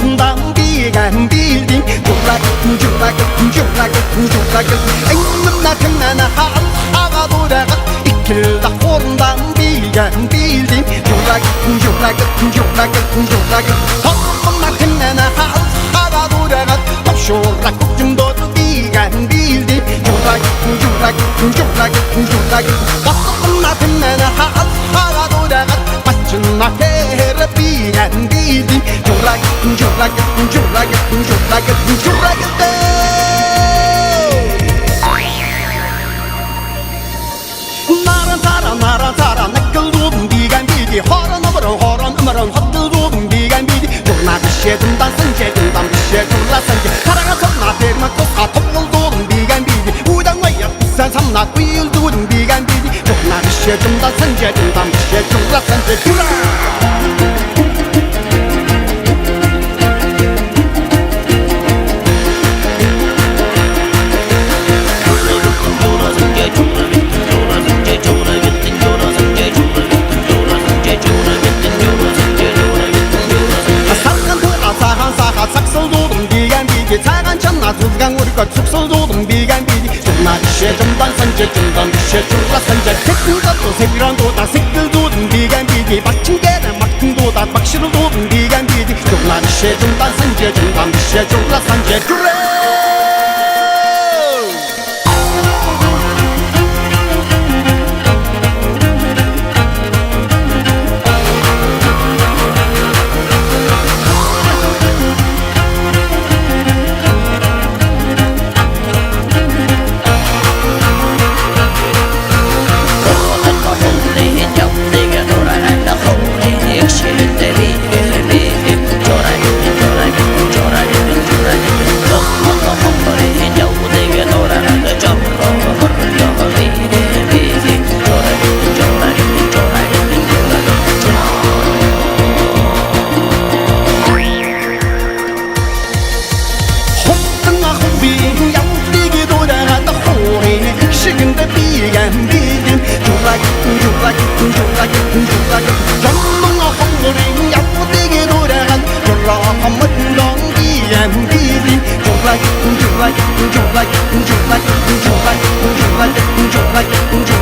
korundan bilgen bildim. Yurak Eynimna tümnene ağa duragat İkilda korundan bilgen bildim. Yurak Korundan tümnene ağa duragat Şorak ucumdodu bilgen bildim. Yurak Korundan tümnene ağa duragat Başına kere bilgen bildim. Yurak Naran tara nakıldum bilgen bildi. Horan ömrün hattıldım bilgen bildi. Turna bir şey dumdan sence dumdan bir şey turla sence. Karaga topna terma koska topluldum bilgen bildi. Uydan ayıp sen samna kuyuldum bilgen bildi. Turna bir şey dumdan sence dumdan bir şey turla sence. Tura Tagan çanna tuzgan urga tuksoldum bilgen bildi. Turna bir şey dumdan sence dumdan bir şey turla sence. Teknilda to seviran doda sikildum bilgen bildi. Bakçın gene baktın doda bakşırıldum bilgen bildi. Turna bir şey dumdan sence dumdan bir şey turla sence. Like